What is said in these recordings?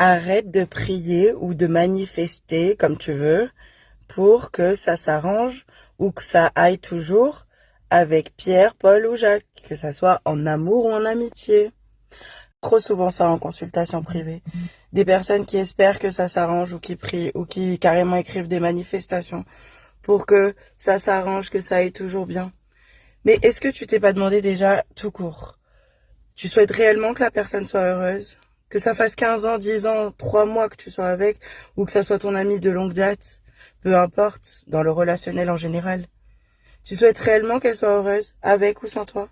Arrête de prier ou de manifester comme tu veux pour que ça s'arrange ou que ça aille toujours avec Pierre, Paul ou Jacques, que ça soit en amour ou en amitié. Trop souvent ça en consultation privée. Des personnes qui espèrent que ça s'arrange ou qui prient ou qui carrément écrivent des manifestations pour que ça s'arrange, que ça aille toujours bien. Mais est-ce que tu t'es pas demandé déjà tout court? Tu souhaites réellement que la personne soit heureuse? Que ça fasse 15 ans, 10 ans, 3 mois que tu sois avec, ou que ça soit ton ami de longue date, peu importe, dans le relationnel en général. Tu souhaites réellement qu'elle soit heureuse, avec ou sans toi?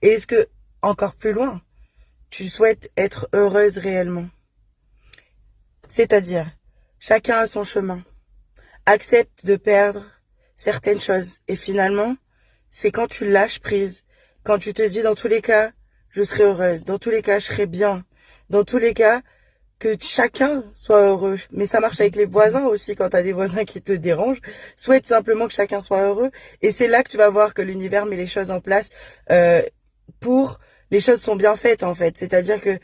Et est-ce que, encore plus loin, tu souhaites être heureuse réellement? C'est-à-dire, chacun a son chemin. Accepte de perdre certaines choses. Et finalement, c'est quand tu lâches prise, quand tu te dis dans tous les cas, je serai heureuse, dans tous les cas, je serai bien, dans tous les cas, que chacun soit heureux. Mais ça marche avec les voisins aussi, quand tu as des voisins qui te dérangent. Souhaite simplement que chacun soit heureux. Et c'est là que tu vas voir que l'univers met les choses en place pour... Les choses sont bien faites, en fait. C'est-à-dire que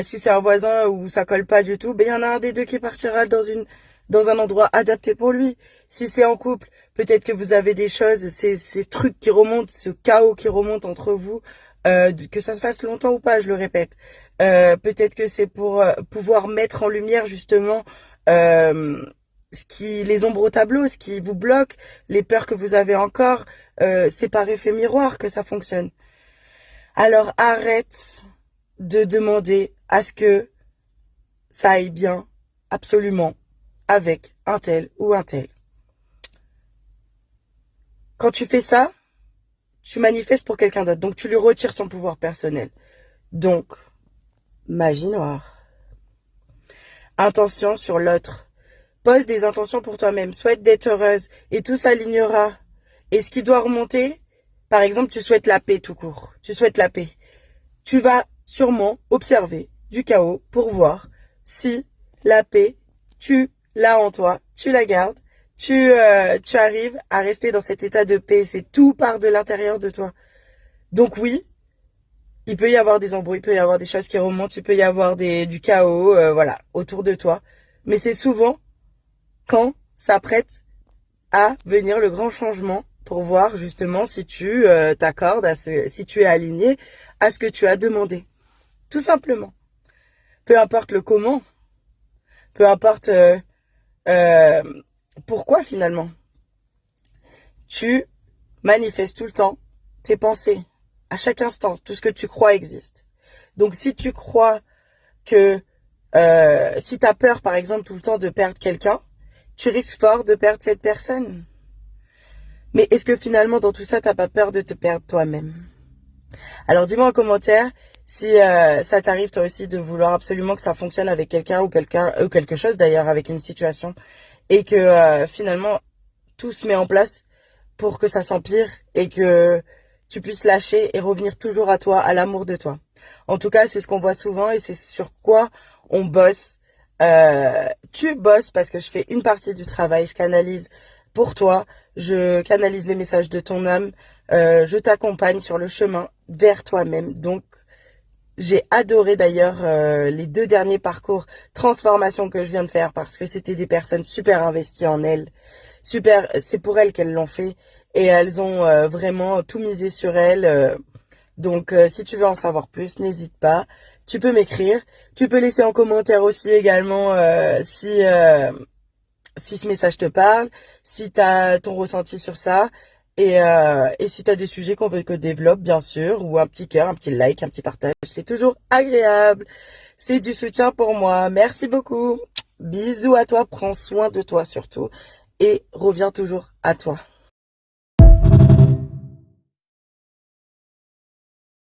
si c'est un voisin où ça colle pas du tout, il y en a un des deux qui partira dans un endroit adapté pour lui. Si c'est en couple, peut-être que vous avez des choses, ces trucs qui remontent, ce chaos qui remonte entre vous, que ça se fasse longtemps ou pas, je le répète. Peut-être que c'est pour pouvoir mettre en lumière justement les ombres au tableau, ce qui vous bloque, les peurs que vous avez encore. C'est par effet miroir que ça fonctionne. Alors arrête de demander à ce que ça aille bien, absolument, avec un tel ou un tel. Quand tu fais ça, tu manifestes pour quelqu'un d'autre. Donc tu lui retires son pouvoir personnel. Donc, magie noire. Intention sur l'autre. Pose des intentions pour toi-même. Souhaite d'être heureuse. Et tout s'alignera. Et ce qui doit remonter, par exemple, tu souhaites la paix tout court. Tu souhaites la paix. Tu vas sûrement observer du chaos pour voir si la paix, tu l'as en toi, tu la gardes, tu arrives à rester dans cet état de paix. C'est tout part de l'intérieur de toi. Donc oui, il peut y avoir des embrouilles, il peut y avoir des choses qui remontent, il peut y avoir du chaos, voilà, autour de toi. Mais c'est souvent quand ça prête à venir le grand changement pour voir justement si tu t'accordes si tu es aligné à ce que tu as demandé. Tout simplement. Peu importe le comment, peu importe pourquoi finalement. Tu manifestes tout le temps tes pensées, à chaque instant, tout ce que tu crois existe. Donc si tu crois que, si tu as peur par exemple tout le temps de perdre quelqu'un, tu risques fort de perdre cette personne. Mais est-ce que finalement dans tout ça, t'as pas peur de te perdre toi-même? Alors dis-moi en commentaire si ça t'arrive toi aussi de vouloir absolument que ça fonctionne avec quelqu'un ou quelque chose d'ailleurs, avec une situation, et que finalement tout se met en place pour que ça s'empire et que tu puisses lâcher et revenir toujours à toi, à l'amour de toi. En tout cas, c'est ce qu'on voit souvent et c'est sur quoi on bosse. Tu bosses parce que je fais une partie du travail, je canalise pour toi, je canalise les messages de ton âme, je t'accompagne sur le chemin vers toi-même. Donc, j'ai adoré d'ailleurs les 2 derniers parcours transformation que je viens de faire parce que c'était des personnes super investies en elles. Super, c'est pour elles qu'elles l'ont fait et elles ont vraiment tout misé sur elles. Donc si tu veux en savoir plus, n'hésite pas. Tu peux m'écrire. Tu peux laisser en commentaire aussi également si ce message te parle, si tu as ton ressenti sur ça. Et si tu as des sujets qu'on veut que développe, bien sûr, ou un petit cœur, un petit like, un petit partage, c'est toujours agréable. C'est du soutien pour moi. Merci beaucoup. Bisous à toi. Prends soin de toi surtout. Et reviens toujours à toi.